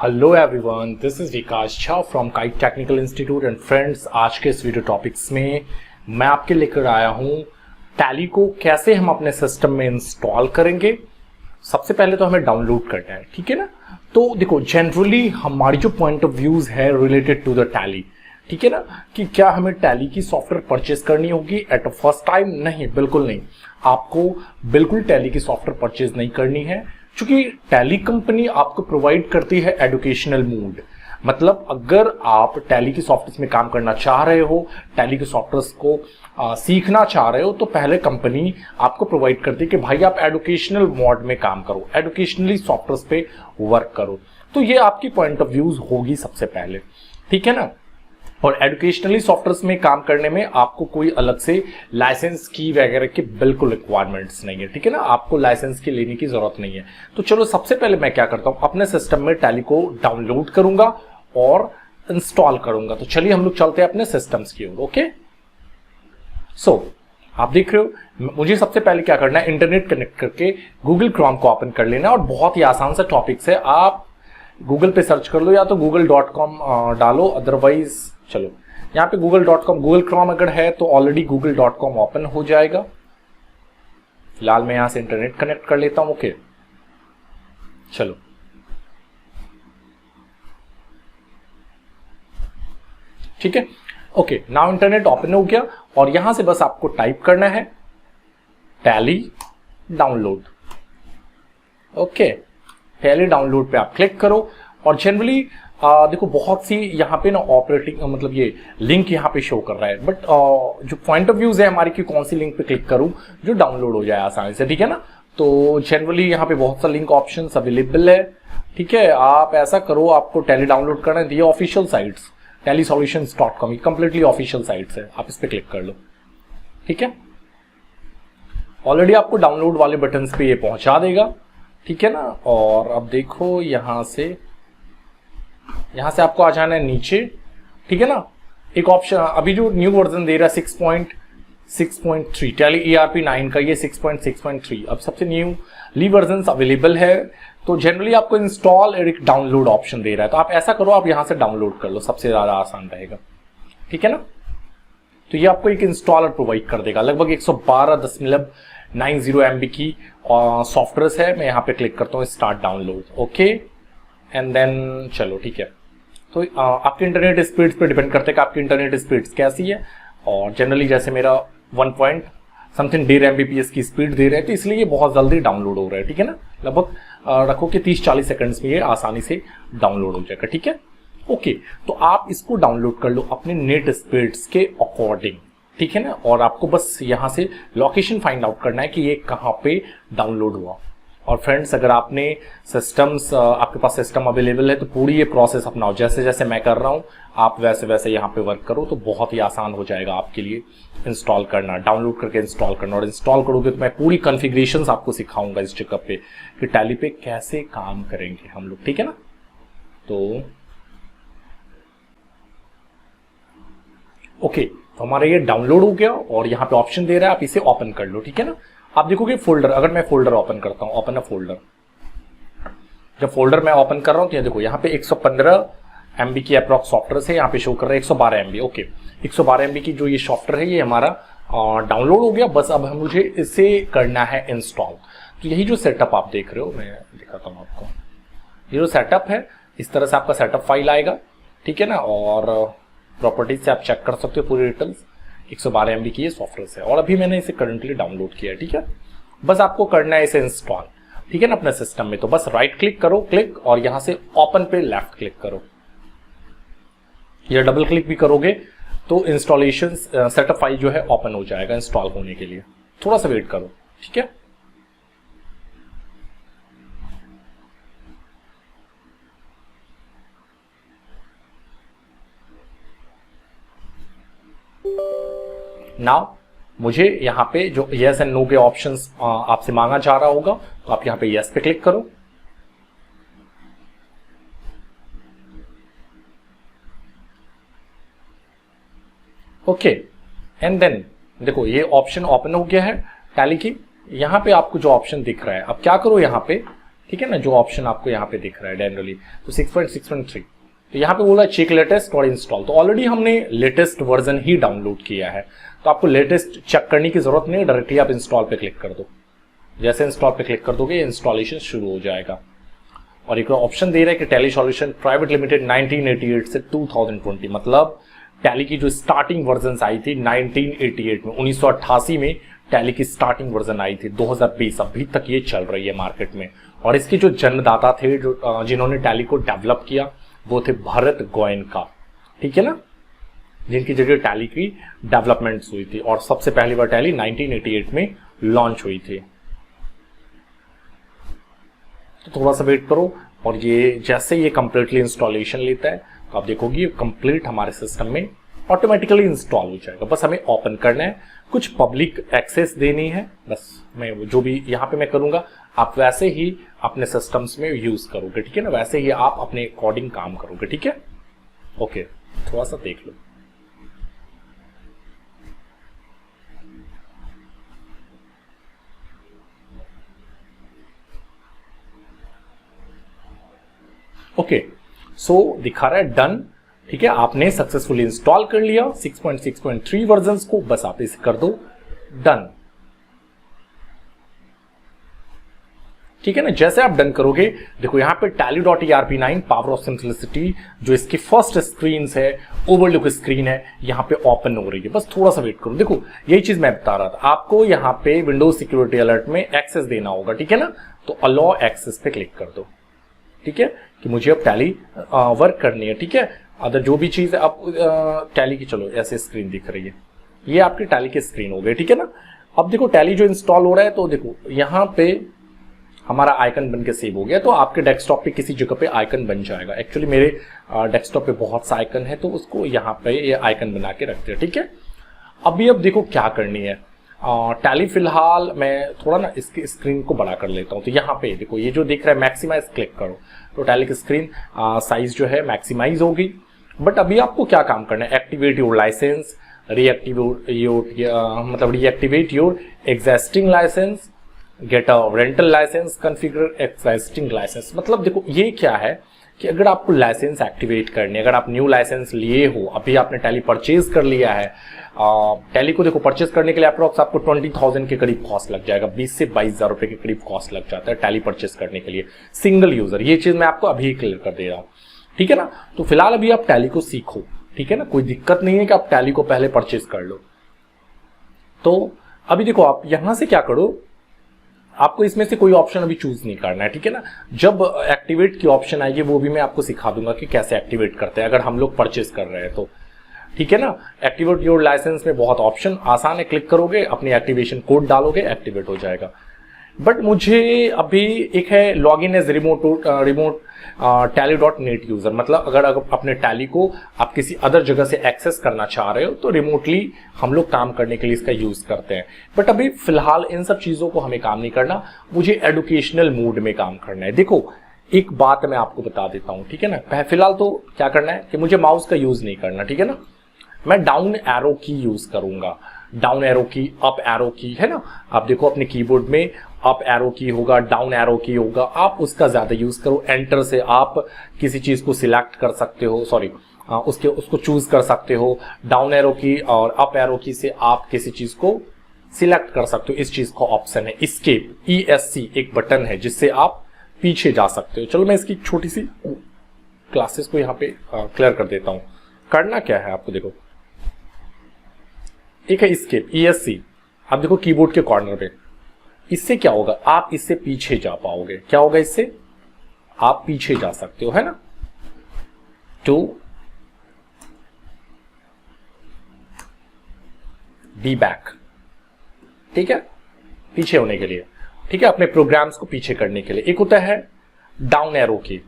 Hello everyone, this is Vikas Jha from kite technical institute and friends. आज के इस video topics में मैं आपके लेकर आया हूं टैली को कैसे हम अपने सिस्टम में इंस्टॉल करेंगे। सबसे पहले तो हमें डाउनलोड करना है, ठीक है ना। तो देखो, जनरली हमारी जो पॉइंट ऑफ व्यूज है रिलेटेड टू द टैली, ठीक है ना, कि क्या हमें टैली की सॉफ्टवेयर परचेस करनी होगी एट अ फर्स्ट टाइम? नहीं, बिल्कुल नहीं। आपको बिल्कुल टैली की सॉफ्टवेयर परचेज नहीं करनी है, क्योंकि टैली कंपनी आपको प्रोवाइड करती है एजुकेशनल मोड। मतलब अगर आप टैली की सॉफ्टवेयर में काम करना चाह रहे हो, टैली के सॉफ्टवेयर को सीखना चाह रहे हो, तो पहले कंपनी आपको प्रोवाइड करती है कि भाई आप एजुकेशनल मोड में काम करो, एजुकेशनली सॉफ्टवेयर पे वर्क करो। तो ये आपकी पॉइंट ऑफ व्यूज होगी सबसे पहले, ठीक है ना। और एजुकेशनली सॉफ्टवेयर में काम करने में आपको कोई अलग से लाइसेंस की वगैरह की बिल्कुल रिक्वायरमेंट्स नहीं है, ठीक है ना। आपको लाइसेंस की लेने की जरूरत नहीं है। तो चलो, सबसे पहले मैं क्या करता हूं, अपने सिस्टम में टैली को डाउनलोड करूंगा और इंस्टॉल करूंगा। तो चलिए हम लोग चलते हैं अपने सिस्टम्स की ओर। ओके, सो आप देख रहे हो, मुझे सबसे पहले क्या करना है, इंटरनेट कनेक्ट करके गूगल क्रोम को ओपन कर लेना है। और बहुत ही आसान सा टॉपिक्स है, आप गूगल पे सर्च कर लो या तो google.com डालो, अदरवाइज चलो यहाँ पे google.com, गूगल क्रोम अगर है तो ऑलरेडी google.com ओपन हो जाएगा। फिलहाल मैं यहां से इंटरनेट कनेक्ट कर लेता हूं। ओके, चलो ठीक है। ओके, नाउ इंटरनेट ओपन हो गया और यहां से बस आपको टाइप करना है tally download. Okay, tally download पे आप क्लिक करो और जनरली देखो बहुत सी यहाँ पे ना ऑपरेटिंग मतलब ये लिंक यहाँ पे शो कर रहा है, बट जो पॉइंट ऑफ व्यूज है हमारी कि कौन सी लिंक पे क्लिक करूं जो डाउनलोड हो जाए आसानी से, ठीक है ना। तो जनरली यहाँ पे बहुत सा लिंक ऑप्शंस अवेलेबल है, ठीक है। आप ऐसा करो, आपको टैली डाउनलोड करना है, ये ऑफिशियल साइट्स tellysolutions.com, ये कंप्लीटली ऑफिशियल साइट्स है, आप इस पे क्लिक कर लो, ठीक है। ऑलरेडी आपको डाउनलोड वाले बटन पे ये पहुंचा देगा, ठीक है ना। और अब देखो यहां से आपको आ जाना है नीचे, ठीक है ना। एक ऑप्शन अभी जो न्यू वर्जन दे रहा है 6.6.3 टैली ERP 9 का, ये 6.6.3 अब सबसे न्यू ली वर्जन अवेलेबल है। तो जनरली आपको इंस्टॉल और एक डाउनलोड ऑप्शन दे रहा है, तो आप ऐसा करो, आप यहां से डाउनलोड कर लो, सबसे ज्यादा आसान रहेगा, ठीक है ना। तो ये आपको एक इंस्टॉलर प्रोवाइड कर देगा, लगभग 112.90 MB की सॉफ्टवेयर है। मैं यहाँ पे क्लिक करता हूँ start download, okay, and then चलो ठीक है। तो आपके इंटरनेट स्पीड्स पे डिपेंड करते हैं कि आपकी इंटरनेट स्पीड्स कैसी है। और जनरली जैसे मेरा 1 पॉइंट समथिंग 1.5 MBPS की स्पीड दे रहे हैं, तो इसलिए ये बहुत जल्दी डाउनलोड हो रहा है, ठीक है ना। लगभग रखो कि 30-40 सेकंड्स में ये आसानी से डाउनलोड हो जाएगा, ठीक है। ओके, तो आप इसको डाउनलोड कर लो अपने नेट स्पीड्स के अकॉर्डिंग, ठीक है ना। और आपको बस यहाँ से लोकेशन फाइंड आउट करना है कि ये कहाँ पे डाउनलोड हुआ। और फ्रेंड्स, अगर आपने आपके पास सिस्टम अवेलेबल है तो पूरी ये प्रोसेस अपनाओ, जैसे जैसे मैं कर रहा हूँ आप वैसे वैसे यहाँ पे वर्क करो, तो बहुत ही आसान हो जाएगा आपके लिए इंस्टॉल करना, डाउनलोड करके इंस्टॉल करना। और इंस्टॉल करोगे तो मैं पूरी कॉन्फ़िगरेशंस आपको सिखाऊंगा इस जगह पे कि टैली पे कैसे काम करेंगे हम लोग, ठीक है ना। तो ओके, तो हमारा ये डाउनलोड हो गया और यहाँ पे ऑप्शन दे रहा है आप इसे ओपन कर लो, ठीक है ना। आप देखोगे फोल्डर, अगर मैं फोल्डर ओपन करता हूं, ओपन अ फोल्डर, जब फोल्डर मैं ओपन कर रहा हूं तो ये देखो यहाँ पे 115 MB की अप्रॉक्स सॉफ्टवेयर है, यहाँ पे शो कर रहा है 112 MB। ओके, 112 MB की जो ये सॉफ्टवेयर है ये हमारा डाउनलोड हो गया। बस अब मुझे इसे करना है इंस्टॉल। तो यही जो सेटअप आप देख रहे हो, मैं दिखाता हूँ आपको, ये जो सेटअप है इस तरह से आपका सेटअप फाइल आएगा, ठीक है ना। और प्रॉपर्टीज से आप चेक कर सकते हो पूरी डिटेल्स। 112 MB की ये सॉफ्टवेयर है और अभी मैंने इसे करंटली डाउनलोड किया है, ठीक है। बस आपको करना है इसे इंस्टॉल, ठीक है ना, अपने सिस्टम में। तो बस राइट क्लिक करो, क्लिक, और यहां से ओपन पे लेफ्ट क्लिक करो। या डबल क्लिक भी करोगे तो इंस्टॉलेशन सेटअप फाइल जो है ओपन हो जाएगा इंस्टॉल होने के लिए। थोड़ा सा वेट करो, ठीक है। नाउ मुझे यहाँ पे जो यस एंड नो के ऑप्शंस आपसे मांगा जा रहा होगा, तो आप यहाँ पे यस पे क्लिक करो। ओके, एंड देन देखो ये ऑप्शन ओपन हो गया है टैली की। यहाँ पे आपको जो ऑप्शन दिख रहा है, अब क्या करो, यहाँ पे ठीक है ना, जो ऑप्शन आपको यहाँ पे दिख रहा है जनरली, तो 6.6.3, तो यहाँ पे बोला चेक लेटेस्ट और इंस्टॉल, तो ऑलरेडी हमने लेटेस्ट वर्जन ही डाउनलोड किया है, तो आपको लेटेस्ट चेक करने की जरूरत नहीं, डायरेक्टली आप इंस्टॉल पे क्लिक कर दो। जैसे इंस्टॉल पे क्लिक कर दोगे इंस्टॉलेशन शुरू हो जाएगा। और एक ऑप्शन दे रहा है कि टैली सॉल्यूशन प्राइवेट लिमिटेड 1988 से 2020, मतलब टैली की जो स्टार्टिंग वर्जन आई थी 1988 में, 1988 में टैली की स्टार्टिंग वर्जन आई थी, 2020 अभी तक ये चल रही है मार्केट में। और इसके जो जन्मदाता थे, जो जिन्होंने टैली को डेवलप किया, वो थे भरत गोयनका, ठीक है ना, जिनकी जगह टैली की डेवलपमेंट्स हुई थी। और सबसे पहली बार टैली 1988 में लॉन्च हुई थी। तो थोड़ा सा वेट करो, और ये जैसे ये कंप्लीटली इंस्टॉलेशन लेता है तो आप देखोगे ये कंप्लीट हमारे सिस्टम में ऑटोमेटिकली इंस्टॉल हो जाएगा। बस हमें ओपन करना है, कुछ पब्लिक एक्सेस देनी है, बस मैं जो भी यहाँ पे मैं करूँगा आप वैसे ही अपने सिस्टम्स में यूज करोगे, ठीक है ना, वैसे ही आप अपने अकॉर्डिंग काम करोगे, ठीक है। ओके, थोड़ा सा देख लो। ओके, सो दिखा रहा है डन, ठीक है, आपने सक्सेसफुली इंस्टॉल कर लिया 6.6.3 वर्जन्स को, बस आप इसे कर दो डन, ठीक है ना। जैसे आप डन करोगे, देखो यहाँ पे tally.erp9 पावर ऑफ सिंप्लिसिटी, जो इसकी फर्स्ट स्क्रीन है, ओवरलुक स्क्रीन है, यहाँ पे ओपन हो रही है। बस थोड़ा सा वेट करो। देखो यही चीज मैं बता रहा था आपको, यहाँ पे विंडोज सिक्योरिटी अलर्ट में एक्सेस देना होगा, ठीक है ना, तो अलाउ एक्सेस पे क्लिक कर दो, ठीक है, कि मुझे अब टैली वर्क करनी है, ठीक है। अदर जो भी चीज है अब टैली की, चलो ऐसे स्क्रीन दिख रही है, ये आपकी टैली की स्क्रीन हो गई, ठीक है ना। अब देखो टैली जो इंस्टॉल हो रहा है, तो देखो यहाँ पे हमारा आइकन बन के सेव हो गया, तो आपके डेस्कटॉप पे किसी जगह पे आइकन बन जाएगा। एक्चुअली मेरे डेस्कटॉप पे बहुत सा आइकन है, तो उसको यहाँ पे ये आइकन बना के रखते हैं, ठीक है। अभी अब देखो क्या करनी है, टैली फिलहाल मैं थोड़ा ना इसकी स्क्रीन को बड़ा कर लेता हूँ। तो यहाँ पे देखो ये जो दिख रहा है मैक्सिमाइज क्लिक करो, तो टैली की स्क्रीन साइज जो है मैक्सिमाइज होगी। बट अभी आपको क्या काम करना है, activate your licence, reactivate your existing licence, get a rental licence, configure existing licence. मतलब देखो ये क्या है कि अगर आपको लाइसेंस एक्टिवेट करनी है, अगर आप न्यू लाइसेंस लिए हो, अभी आपने टैली परचेज कर लिया है, टैली को देखो परचेज करने के लिए अप्रोक्स आपको 20,000 के करीब कॉस्ट लग जाएगा, 20 से 22,000 रुपए के करीब कॉस्ट लग जाता है टैली परचेज करने के लिए सिंगल यूजर। ये चीज मैं आपको अभी क्लियर कर दे रहा हूँ, ठीक है ना। तो फिलहाल अभी आप टैली को सीखो, ठीक है ना, कोई दिक्कत नहीं है कि आप टैली को पहले परचेज कर लो। तो अभी देखो आप यहां से क्या करो, आपको इसमें से कोई ऑप्शन अभी चूज नहीं करना है, ठीक है ना। जब एक्टिवेट की ऑप्शन आएगी वो भी मैं आपको सिखा दूंगा कि कैसे एक्टिवेट करते हैं अगर हम लोग परचेज कर रहे हैं तो, ठीक है ना। एक्टिवेट योर लाइसेंस में बहुत ऑप्शन आसान है, क्लिक करोगे, अपनी एक्टिवेशन कोड डालोगे, एक्टिवेट हो जाएगा। बट मुझे अभी एक है log in as remote tally.net user, मतलब अगर अपने टैली को आप किसी अदर जगह से एक्सेस करना चाह रहे हो तो रिमोटली हम लोग काम करने के लिए इसका यूज करते हैं। बट अभी फिलहाल इन सब चीजों को हमें काम नहीं करना, मुझे एडुकेशनल मूड में काम करना है। देखो एक बात मैं आपको बता देता हूं, ठीक है ना। फिलहाल तो क्या करना है कि मुझे माउस का यूज नहीं करना, ठीक है ना। मैं डाउन एरो की यूज करूंगा, डाउन एरो की, अप एरो की, है ना। आप देखो अपने कीबोर्ड में अप एरो की होगा, डाउन एरो की होगा, आप उसका ज्यादा यूज करो। एंटर से आप किसी चीज को सिलेक्ट कर सकते हो, सॉरी उसको चूज कर सकते हो। डाउन एरो की और अप एरो की से आप किसी चीज को सिलेक्ट कर सकते हो। इस चीज का ऑप्शन है एस्केप, ESC एक बटन है जिससे आप पीछे जा सकते हो। चलो मैं इसकी छोटी सी क्लासेस को यहाँ पे क्लियर कर देता हूं। करना क्या है आपको, देखो एक है एस्केप, ESC, आप देखो कीबोर्ड के कॉर्नर पे। इससे क्या होगा, आप इससे पीछे जा पाओगे। क्या होगा इससे, आप पीछे जा सकते हो, है ना। टू बी बैक, ठीक है, पीछे होने के लिए, ठीक है, अपने प्रोग्राम्स को पीछे करने के लिए। एक होता है डाउन एरो की,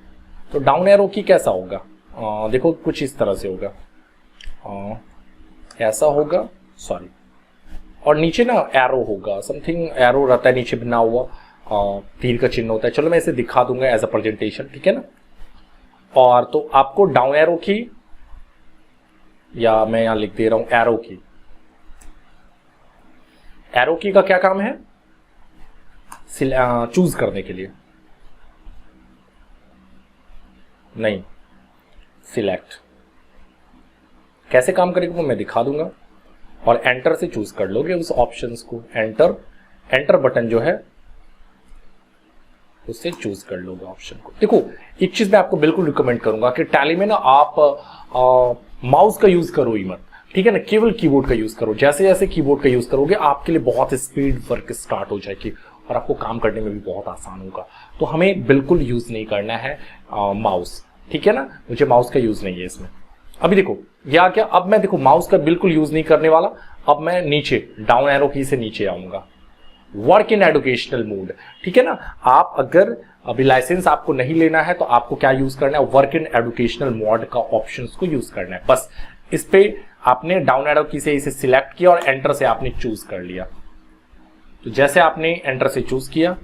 तो डाउन एरो की कैसा होगा, देखो कुछ इस तरह से होगा, ऐसा होगा, सॉरी, और नीचे ना एरो होगा, समथिंग एरो रहता है नीचे बना हुआ, तीर का चिन्ह होता है। चलो मैं इसे दिखा दूंगा एज अ प्रेजेंटेशन, ठीक है ना। और तो आपको डाउन एरो की, या मैं यहां लिख दे रहा हूं एरो की। एरो की का क्या काम है, चूज करने के लिए, नहीं, सिलेक्ट कैसे काम करेगा वो मैं दिखा दूंगा, और एंटर से चूज कर लोगे उस ऑप्शंस को। एंटर बटन जो है उससे चूज कर लोगे ऑप्शन को। देखो एक चीज मैं आपको बिल्कुल रिकमेंड करूंगा कि टैली में ना आप माउस का यूज करो ही मत, ठीक है ना, केवल कीबोर्ड का यूज करो। जैसे जैसे कीबोर्ड का यूज करोगे आपके लिए बहुत स्पीड वर्क स्टार्ट हो जाएगी और आपको काम करने में भी बहुत आसान होगा। तो हमें बिल्कुल यूज नहीं करना है माउस, ठीक है ना, मुझे माउस का यूज नहीं है इसमें। अभी देखो या क्या, अब मैं देखो माउस का बिल्कुल यूज नहीं करने वाला। अब मैं नीचे डाउन एरो की से नीचे आऊंगा, वर्क इन एजुकेशनल मोड, ठीक है ना। आप अगर अभी लाइसेंस आपको नहीं लेना है तो आपको क्या यूज करना है, वर्क इन एजुकेशनल मोड का ऑप्शंस को यूज करना है। बस इस पे आपने डाउन एरो की से इसे सिलेक्ट किया और एंटर से आपने चूज कर लिया। तो जैसे आपने एंटर से चूज किया,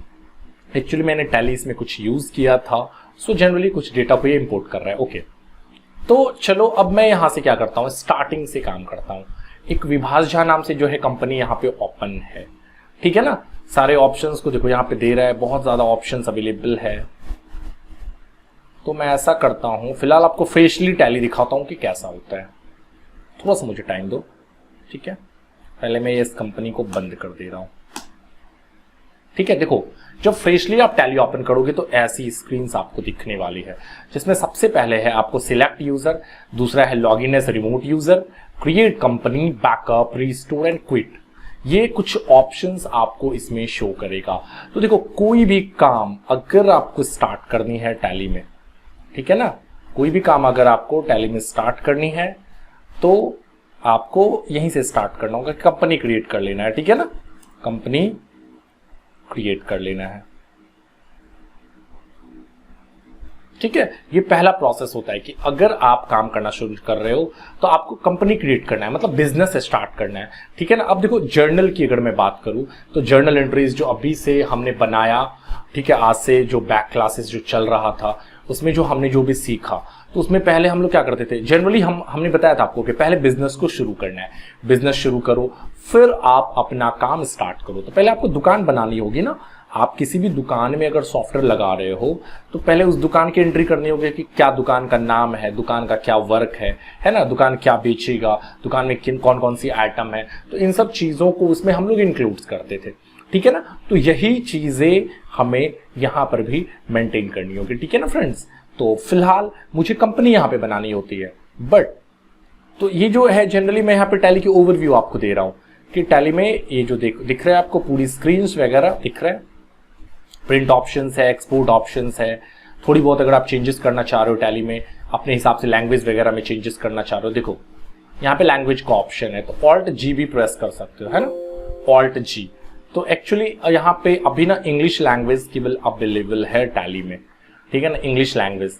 एक्चुअली मैंने टैली इसमें कुछ यूज किया था, सो जनरली कुछ डेटा को ये इंपोर्ट कर रहा है। ओके, तो चलो अब मैं यहां से क्या करता हूं, स्टार्टिंग से काम करता हूं। एक विभास झा नाम से जो है कंपनी यहाँ पे ओपन है, ठीक है ना। सारे ऑप्शंस को देखो यहाँ पे दे रहा है, बहुत ज्यादा ऑप्शंस अवेलेबल है। तो मैं ऐसा करता हूं, फिलहाल आपको फ्रेशली टैली दिखाता हूं कि कैसा होता है। थोड़ा सा मुझे टाइम दो, ठीक है। पहले मैं इस कंपनी को बंद कर दे रहा हूं, ठीक है। देखो जब फ्रेशली आप टैली ओपन करोगे तो ऐसी स्क्रीन्स आपको दिखने वाली है, जिसमें सबसे पहले है आपको सिलेक्ट यूजर, दूसरा है login as remote user, create company, backup, restore and quit. ये कुछ ऑप्शंस आपको इसमें शो करेगा। तो देखो कोई भी काम अगर आपको स्टार्ट करनी है टैली में, ठीक है ना, कोई भी काम अगर आपको टैली में स्टार्ट करनी है तो आपको यहीं से स्टार्ट करना होगा, कंपनी क्रिएट कर लेना है, ठीक है ना, कंपनी क्रिएट कर लेना है, ठीक है। ये पहला प्रोसेस होता है कि अगर आप काम करना शुरू कर रहे हो तो आपको कंपनी क्रिएट करना है, मतलब बिजनेस स्टार्ट करना है, ठीक है ना। अब देखो जर्नल की अगर मैं बात करूं तो जर्नल एंट्रीज जो अभी से हमने बनाया, ठीक है, आज से जो बैक क्लासेस जो चल रहा था उसमें जो हमने जो भी सीखा, तो उसमें पहले हम लोग क्या करते थे, जनरली हमने बताया था आपको कि पहले बिजनेस को शुरू करना है, बिजनेस शुरू करो फिर आप अपना काम स्टार्ट करो। तो पहले आपको दुकान बनानी होगी ना। आप किसी भी दुकान में अगर सॉफ्टवेयर लगा रहे हो तो पहले उस दुकान की एंट्री करनी होगी कि क्या दुकान का नाम है, दुकान का क्या वर्क है ना, दुकान क्या बेचेगा, दुकान में किन कौन कौन सी आइटम है। तो इन सब चीजों को उसमें हम लोग इंक्लूड करते थे, ठीक है ना। तो यही चीजें हमें यहां पर भी मेंटेन करनी होगी, ठीक है ना फ्रेंड्स। तो फिलहाल मुझे कंपनी यहां पे बनानी होती है, बट तो ये जो है जनरली मैं यहाँ पे टैली की ओवरव्यू आपको दे रहा हूं कि टैली में ये जो दिख रहा है आपको, पूरी स्क्रीन वगैरह दिख रहा है, प्रिंट ऑप्शंस है, एक्सपोर्ट ऑप्शंस है, थोड़ी बहुत अगर आप चेंजेस करना चाह रहे हो टैली में अपने हिसाब से, लैंग्वेज वगैरह में चेंजेस करना चाह रहे हो, देखो यहाँ पे लैंग्वेज का ऑप्शन है, तो ऑल्ट जी भी प्रेस कर सकते हो, है ना, ऑल्ट जी। तो एक्चुअली यहाँ पे अभी ना इंग्लिश लैंग्वेज केवल अवेलेबल है टैली में, ठीक है ना, इंग्लिश लैंग्वेज।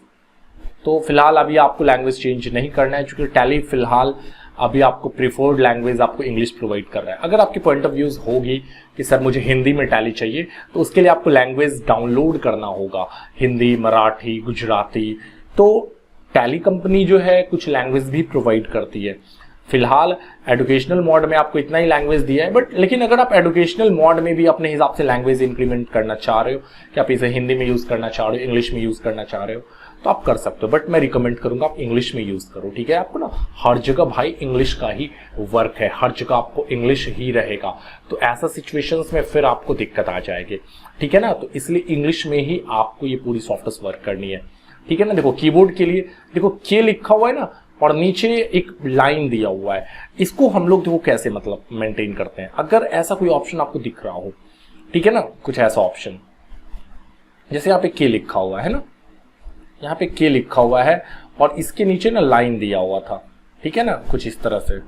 तो फिलहाल अभी आपको लैंग्वेज चेंज नहीं करना है, क्योंकि टैली फिलहाल अभी आपको प्रिफर्ड लैंग्वेज आपको इंग्लिश प्रोवाइड कर रहा है। अगर आपकी पॉइंट ऑफ व्यूज होगी कि सर मुझे हिंदी में टैली चाहिए, तो उसके लिए आपको लैंग्वेज डाउनलोड करना होगा, हिंदी, मराठी, गुजराती। तो टैली कंपनी जो है कुछ लैंग्वेज भी प्रोवाइड करती है। फिलहाल एजुकेशनल मोड में आपको इतना ही लैंग्वेज दिया है, बट लेकिन अगर आप एजुकेशनल मोड में भी अपने हिसाब से लैंग्वेज इंक्रीमेंट करना चाह रहे हो, कि आप इसे हिंदी में यूज करना चाह रहे हो, इंग्लिश में यूज करना चाह रहे हो, तो आप कर सकते हो, बट मैं रिकमेंड करूंगा आप इंग्लिश में यूज करो, ठीक है। आपको ना हर जगह भाई इंग्लिश का ही वर्क है, हर जगह आपको इंग्लिश ही रहेगा, तो ऐसा सिचुएशंस में फिर आपको दिक्कत आ जाएगी, ठीक है ना। तो इसलिए इंग्लिश में ही आपको ये पूरी सॉफ्टवेयर वर्क करनी है, ठीक है ना। देखो कीबोर्ड के लिए देखो के लिखा हुआ है ना, और नीचे एक लाइन दिया हुआ है, इसको हम लोग देखो कैसे मतलब मेंटेन करते हैं। अगर ऐसा कोई ऑप्शन आपको दिख रहा हो, ठीक है ना, कुछ ऐसा ऑप्शन जैसे यहाँ पे के लिखा हुआ है ना, यहाँ पे के लिखा हुआ है और इसके नीचे ना लाइन दिया हुआ था, ठीक है ना, कुछ इस तरह से,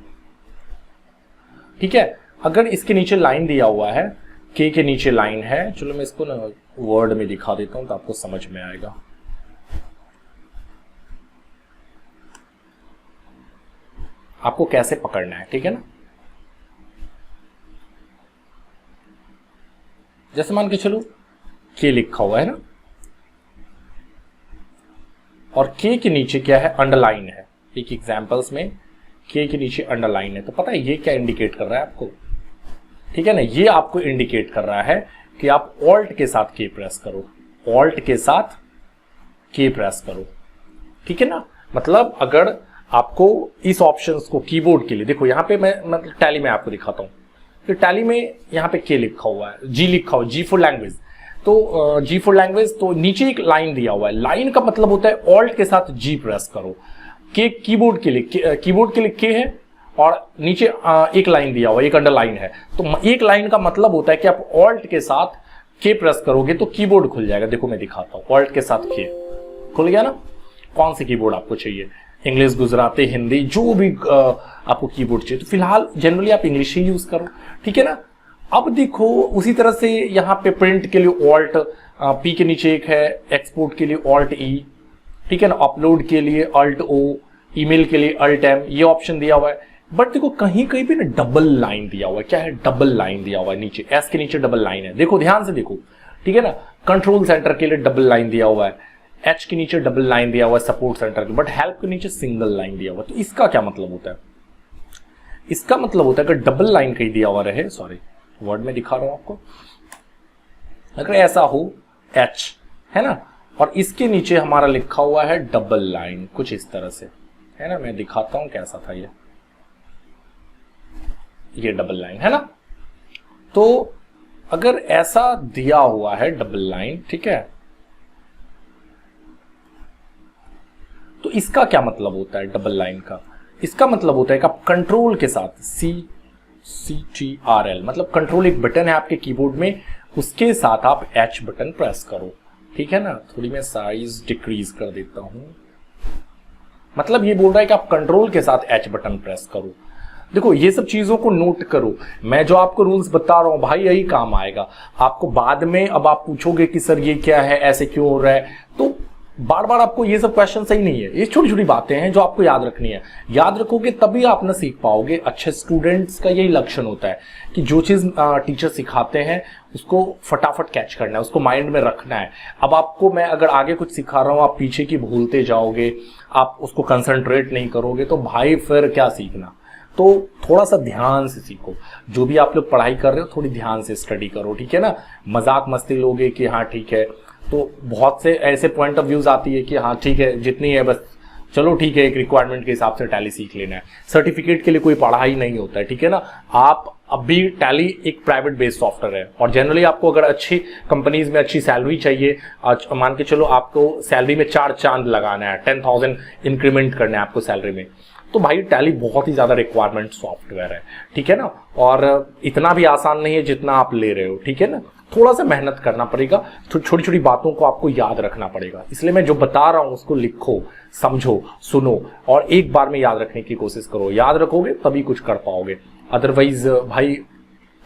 ठीक है। अगर इसके नीचे लाइन दिया हुआ है, के नीचे लाइन है, चलो मैं इसको ना वर्ड में दिखा देता हूं तो आपको समझ में आएगा। आपको कैसे पकड़ना है, ठीक है ना। जैसे मान के चलो के लिखा हुआ है ना, और के नीचे क्या है, अंडरलाइन है। एक एग्जांपल्स में के नीचे अंडरलाइन है, तो पता है ये क्या इंडिकेट कर रहा है आपको, ठीक है ना। ये आपको इंडिकेट कर रहा है कि आप ऑल्ट के साथ के प्रेस करो, ऑल्ट के साथ के प्रेस करो, ठीक है ना। मतलब अगर आपको इस ऑप्शंस को कीबोर्ड के लिए देखो, यहाँ पे मैं टैली में आपको दिखाता हूँ, तो टैली में यहाँ पे के लिखा हुआ है, जी लिखा हुआ है, जी फॉर लैंग्वेज। तो जी फॉर लैंग्वेज, तो नीचे एक लाइन दिया हुआ है, लाइन का मतलब होता है ऑल्ट के साथ जी प्रेस करो। के कीबोर्ड के लिए के है, और नीचे एक लाइन दिया हुआ है, एक अंडरलाइन है। तो एक लाइन का मतलब होता है कि आप ऑल्ट के साथ के प्रेस करोगे तो कीबोर्ड खुल जाएगा। देखो मैं दिखाता हूँ, ऑल्ट के साथ के खुल गया ना। कौन सी कीबोर्ड आपको चाहिए, इंग्लिश, गुजराती, हिंदी, जो भी आपको कीबोर्ड चाहिए, तो फिलहाल जनरली आप इंग्लिश ही यूज करो, ठीक है ना। अब देखो उसी तरह से यहाँ पे प्रिंट के लिए ऑल्ट पी के नीचे एक है, एक्सपोर्ट के लिए ऑल्ट ई, ठीक है ना, अपलोड के लिए अल्ट ओ, ईमेल के लिए अल्ट एम, ये ऑप्शन दिया हुआ है। बट देखो कहीं कहीं भी ना डबल लाइन दिया हुआ है। क्या है, डबल लाइन दिया हुआ है नीचे, एस के नीचे डबल लाइन है, देखो ध्यान से देखो, ठीक है ना। कंट्रोल सेंटर के लिए डबल लाइन दिया हुआ है, एच के नीचे डबल लाइन दिया हुआ है सपोर्ट सेंटर के, बट हेल्प के नीचे सिंगल लाइन दिया हुआ है। तो इसका क्या मतलब होता है, इसका मतलब होता है कि डबल लाइन कहीं दिया हुआ रहे, सॉरी वर्ड में दिखा रहा हूं आपको, अगर ऐसा हो एच है ना, और इसके नीचे हमारा लिखा हुआ है डबल लाइन, कुछ इस तरह से है ना। मैं दिखाता हूं कैसा था ये डबल लाइन है ना। तो अगर ऐसा दिया हुआ है डबल लाइन, ठीक है, तो इसका क्या मतलब होता है डबल लाइन का, इसका मतलब होता है कि आप कंट्रोल के साथ CTRL, मतलब कंट्रोल एक बटन है आपके कीबोर्ड में, उसके साथ आप H बटन प्रेस करो, ठीक है ना। थोड़ी मैं साइज डिक्रीज कर देता हूं, मतलब ये बोल रहा है कि आप कंट्रोल के साथ H बटन प्रेस करो। देखो ये सब चीजों को नोट करो, मैं जो आपको रूल्स बता रहा हूं भाई यही काम आएगा आपको बाद में। अब आप पूछोगे कि सर ये क्या है, ऐसे क्यों हो रहा है, तो बार बार आपको ये सब क्वेश्चन सही नहीं है। ये छोटी छोटी बातें हैं जो आपको याद रखनी है, याद रखोगे तभी आप ना सीख पाओगे। अच्छे स्टूडेंट्स का यही लक्षण होता है कि जो चीज टीचर सिखाते हैं उसको फटाफट कैच करना है, उसको माइंड में रखना है। अब आपको मैं अगर आगे कुछ सिखा रहा हूं, आप पीछे की भूलते जाओगे, आप उसको कंसंट्रेट नहीं करोगे, तो भाई फिर क्या सीखना। तो थोड़ा सा ध्यान से सीखो, जो भी आप लोग पढ़ाई कर रहे हो थोड़ी ध्यान से स्टडी करो, ठीक है ना। मजाक मस्ती लोगे कि हाँ ठीक है, तो बहुत से ऐसे पॉइंट ऑफ व्यूज आती है कि हाँ ठीक है जितनी है बस चलो ठीक है, एक रिक्वायरमेंट के हिसाब से टैली सीख लेना है, सर्टिफिकेट के लिए कोई पढ़ाई नहीं होता है, ठीक है ना। आप अभी टैली एक प्राइवेट बेस्ड सॉफ्टवेयर है, और जनरली आपको अगर अच्छी कंपनीज में अच्छी सैलरी चाहिए, मान के चलो आपको सैलरी में 4 चांद लगाना है, 10,000 इंक्रीमेंट करना है आपको सैलरी में, तो भाई टैली बहुत ही ज्यादा रिक्वायरमेंट सॉफ्टवेयर है, ठीक है ना। और इतना भी आसान नहीं है जितना आप ले रहे हो, ठीक है ना। थोड़ा सा मेहनत करना पड़ेगा, छोटी छोटी बातों को आपको याद रखना पड़ेगा। इसलिए मैं जो बता रहा हूं उसको लिखो, समझो, सुनो, और एक बार में याद रखने की कोशिश करो। याद रखोगे तभी कुछ कर पाओगे, अदरवाइज भाई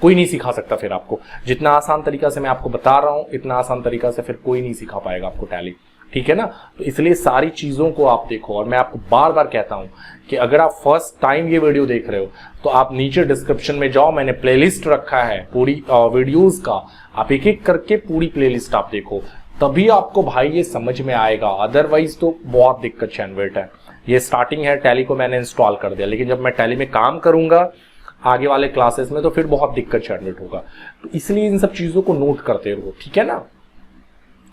कोई नहीं सिखा सकता फिर आपको। जितना आसान तरीका से मैं आपको बता रहा हूं, इतना आसान तरीका से फिर कोई नहीं सिखा पाएगा आपको टैली, ठीक है ना। तो इसलिए सारी चीजों को आप देखो, और मैं आपको बार बार कहता हूं कि अगर आप फर्स्ट टाइम ये वीडियो देख रहे हो तो आप नीचे डिस्क्रिप्शन में जाओ, मैंने प्लेलिस्ट रखा है पूरी वीडियोस का, आप एक एक करके पूरी प्लेलिस्ट आप देखो, तभी आपको भाई ये समझ में आएगा। अदरवाइज तो बहुत दिक्कत झंझट है। ये स्टार्टिंग है, टैली को मैंने इंस्टॉल कर दिया, लेकिन जब मैं टैली में काम करूंगा आगे वाले क्लासेस में तो फिर बहुत दिक्कत झंझट होगा। तो इसलिए इन सब चीजों को नोट करते रहो, ठीक है ना।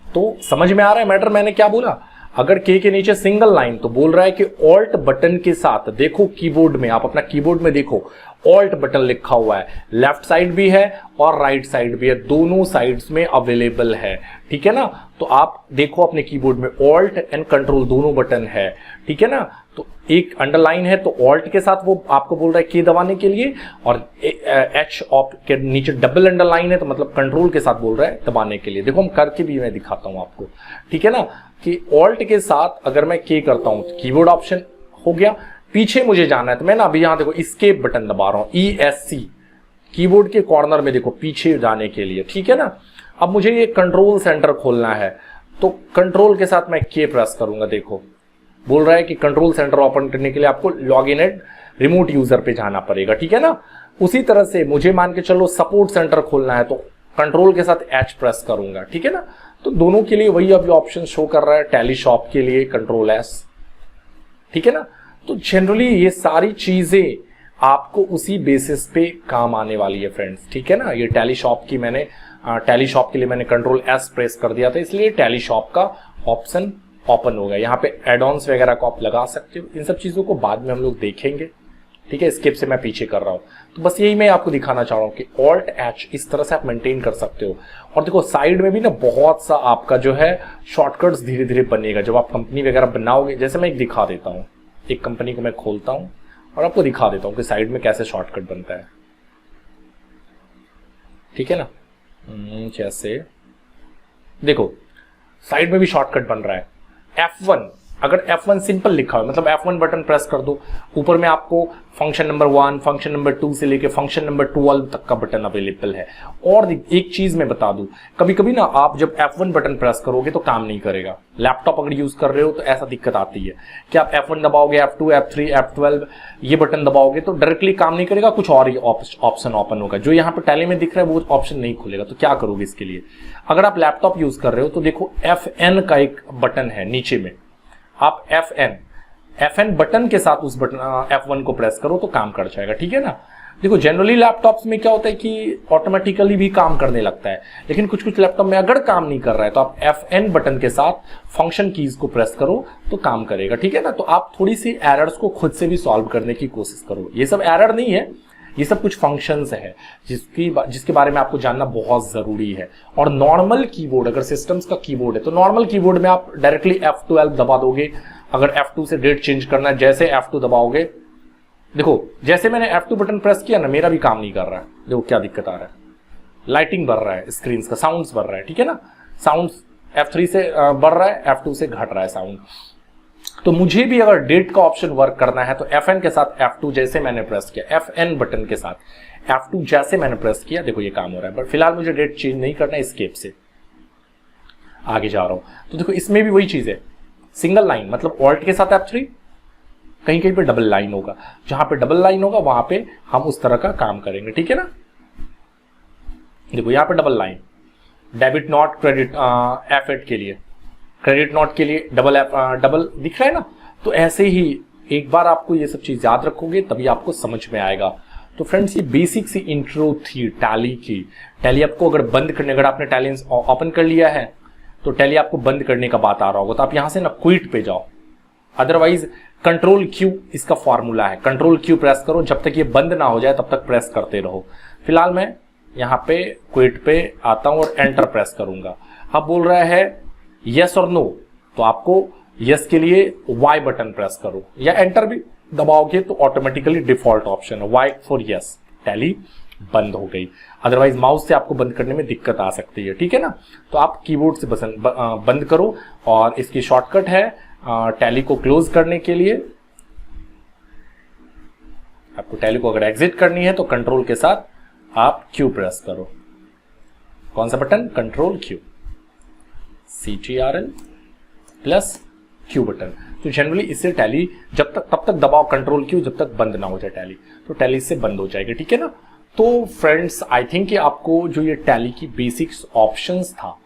तो समझ में आ रहा है मैटर मैंने क्या बोला। अगर के नीचे सिंगल लाइन, तो बोल रहा है कि ऑल्ट बटन के साथ देखो कीबोर्ड में, आप अपना कीबोर्ड में देखो ऑल्ट बटन लिखा हुआ है, लेफ्ट साइड भी है और राइट साइड भी है, दोनों साइड्स में अवेलेबल है, ठीक है ना। तो आप देखो अपने कीबोर्ड में ऑल्ट एंड कंट्रोल दोनों बटन है, ठीक है ना। तो एक अंडरलाइन है तो ऑल्ट के साथ वो आपको बोल रहा है की दबाने के लिए, और एच ऑप के नीचे डबल अंडरलाइन है तो मतलब कंट्रोल के साथ बोल रहा है दबाने के लिए। देखो हम करके भी मैं दिखाता हूं आपको, ठीक है ना, कि ऑल्ट के साथ अगर मैं के करता हूं तो कीबोर्ड ऑप्शन हो गया, पीछे मुझे जाना है तो मैं ना अभी यहां देखो एस्केप बटन दबा रहा हूं, ESC कीबोर्ड के कॉर्नर में देखो पीछे जाने के लिए, ठीक है ना। अब मुझे ये कंट्रोल सेंटर खोलना है तो कंट्रोल के साथ मैं के प्रेस करूंगा, देखो बोल रहा है कि कंट्रोल सेंटर ओपन करने के लिए आपको log in at remote user पे जाना पड़ेगा, ठीक है ना। उसी तरह से मुझे मान के चलो सपोर्ट सेंटर खोलना है तो कंट्रोल के साथ H प्रेस करूंगा, ठीक है ना। तो दोनों के लिए वही अभी ऑप्शन शो कर रहा है, टैली शॉप के लिए कंट्रोल S, ठीक है ना। तो जनरली ये सारी चीजें आपको उसी बेसिस पे काम आने वाली है फ्रेंड्स, ठीक है ना। ये टैली शॉप की मैंने टैली शॉप के लिए मैंने कंट्रोल S प्रेस कर दिया था, इसलिए टैली शॉप का ऑप्शन ओपन होगा। यहाँ पे एड ऑन्स वगैरह को आप लगा सकते हो। इन सब चीज़ों को बाद में हम लोग देखेंगे, ठीक है। स्किप से मैं पीछे कर रहा हूँ, तो बस यही मैं आपको दिखाना चाह रहा हूँ कि ऑल्ट एच इस तरह से आप मेंटेन कर सकते हो। और देखो साइड में भी ना बहुत सा आपका जो है शॉर्टकट्स धीरे धीरे बनेगा जब आप कंपनी वगैरह बनाओगे। जैसे मैं एक दिखा देता हूँ, एक कंपनी को मैं खोलता हूँ और आपको दिखा देता हूँ कि साइड में कैसे शॉर्टकट बनता है, ठीक है ना। जैसे देखो साइड में भी शॉर्टकट बन रहा है F1। अगर F1 सिंपल लिखा हो, मतलब F1 बटन प्रेस कर दो, ऊपर में आपको फंक्शन नंबर 1, फंक्शन नंबर 2 से लेके फंक्शन नंबर 12 तक का बटन अवेलेबल है। और एक चीज मैं बता दूं, कभी कभी ना आप जब F1 बटन प्रेस करोगे तो काम नहीं करेगा। लैपटॉप अगर यूज कर रहे हो तो ऐसा दिक्कत आती है कि आप F1 दबाओगे, F2, F3, F12 ये बटन दबाओगे तो डायरेक्टली काम नहीं करेगा, कुछ और ही ऑप्शन ओपन होगा। जो यहाँ पे टैली में दिख रहा है वो ऑप्शन नहीं खुलेगा। तो क्या करोगे इसके लिए, अगर आप लैपटॉप यूज कर रहे हो तो देखो FN का एक बटन है नीचे में, आप FN बटन के साथ उस बटन F1 को प्रेस करो तो काम कर जाएगा, ठीक है ना। देखो जनरली लैपटॉप्स में क्या होता है कि ऑटोमेटिकली भी काम करने लगता है, लेकिन कुछ कुछ लैपटॉप में अगर काम नहीं कर रहा है तो आप FN बटन के साथ फंक्शन कीज को प्रेस करो तो काम करेगा, ठीक है ना। तो आप थोड़ी सी एरर्स को खुद से भी सॉल्व करने की कोशिश करो। ये सब एरर नहीं है, ये सब कुछ फंक्शंस है जिसके बारे में आपको जानना बहुत जरूरी है। और नॉर्मल कीबोर्ड, अगर सिस्टम्स का कीबोर्ड है तो नॉर्मल कीबोर्ड में आप डायरेक्टली F12 दबा दोगे। अगर F2 से डेट चेंज करना है, जैसे F2 दबाओगे, देखो जैसे मैंने F2 बटन प्रेस किया ना, मेरा भी काम नहीं कर रहा है। देखो क्या दिक्कत आ रहा है, लाइटिंग बढ़ रहा है स्क्रीन का, साउंड्स बढ़ रहा है, ठीक है ना। साउंड्स F3 से बढ़ रहा है, F2 से घट रहा है साउंड। तो मुझे भी अगर डेट का ऑप्शन वर्क करना है तो FN के साथ F2 जैसे मैंने प्रेस किया, FN बटन के साथ F2 जैसे मैंने प्रेस किया, देखो ये काम हो रहा है। बट फिलहाल मुझे डेट चेंज नहीं करना है, एस्केप से आगे जा रहा हूं। तो देखो इसमें भी वही चीज है, सिंगल लाइन मतलब ऑल्ट के साथ F3, कहीं कहीं पे डबल लाइन होगा, जहां पे डबल लाइन होगा वहां पे हम उस तरह का काम करेंगे, ठीक है ना। देखो यहां पे double line, debit not credit F8 के लिए, क्रेडिट नॉट के लिए डबल दिख रहा है ना। तो ऐसे ही एक बार आपको ये सब चीज याद रखोगे तभी आपको समझ में आएगा। तो फ्रेंड्स ये बेसिक सी इंट्रो थी टैली की। टैली आपको अगर बंद करने, अगर आपने टैली ओपन कर लिया है तो टैली आपको बंद करने का बात आ रहा होगा तो आप यहां से ना क्विट पे जाओ, अदरवाइज कंट्रोल Q इसका फॉर्मूला है, कंट्रोल Q प्रेस करो, जब तक ये बंद ना हो जाए तब तक प्रेस करते रहो। फिलहाल मैं यहाँ पे क्विट पे आता हूं और एंटर प्रेस करूंगा। अब बोल रहा है यस और नो, तो आपको यस के लिए Y बटन प्रेस करो या एंटर भी दबाओगे तो ऑटोमेटिकली डिफॉल्ट ऑप्शन है Y फॉर यस, टैली बंद हो गई। अदरवाइज माउस से आपको बंद करने में दिक्कत आ सकती है, ठीक है ना। तो आप कीबोर्ड से बंद करो। और इसकी शॉर्टकट है टैली को क्लोज करने के लिए, आपको टैली को अगर एग्जिट करनी है तो कंट्रोल के साथ आप Q प्रेस करो। कौन सा button, control Q, CTRL plus Q button. तो जनरली इससे टैली जब तक तब तक दबाओ कंट्रोल Q जब तक बंद ना हो जाए टैली, तो टैली इससे बंद हो जाएगी, ठीक है ना। तो फ्रेंड्स आई थिंक कि आपको जो ये टैली की बेसिक्स ऑप्शंस था,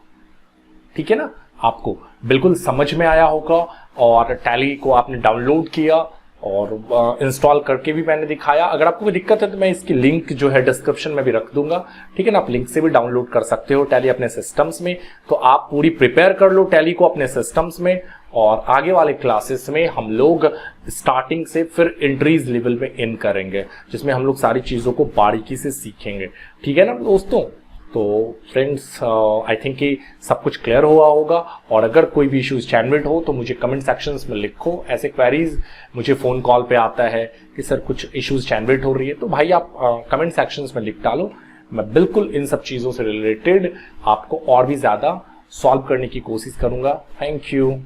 ठीक है ना, आपको बिल्कुल समझ में आया होगा। और टैली को आपने डाउनलोड किया और इंस्टॉल करके भी मैंने दिखाया। अगर आपको कोई दिक्कत है तो मैं इसकी लिंक जो है डिस्क्रिप्शन में भी रख दूंगा, ठीक है ना। आप लिंक से भी डाउनलोड कर सकते हो टैली अपने सिस्टम्स में। तो आप पूरी प्रिपेयर कर लो टैली को अपने सिस्टम्स में, और आगे वाले क्लासेस में हम लोग स्टार्टिंग से फिर एंट्रीज लेवल में इन करेंगे, जिसमें हम लोग सारी चीज़ों को बारीकी से सीखेंगे, ठीक है ना दोस्तों। तो फ्रेंड्स आई थिंक कि सब कुछ क्लियर हुआ होगा। और अगर कोई भी इश्यूज जनरेट हो तो मुझे कमेंट सेक्शंस में लिखो। ऐसे क्वेरीज मुझे फ़ोन कॉल पे आता है कि सर कुछ इश्यूज जनरेट हो रही है, तो भाई आप कमेंट सेक्शंस में लिख डालो। मैं बिल्कुल इन सब चीज़ों से रिलेटेड आपको और भी ज़्यादा सॉल्व करने की कोशिश करूँगा। Thank you.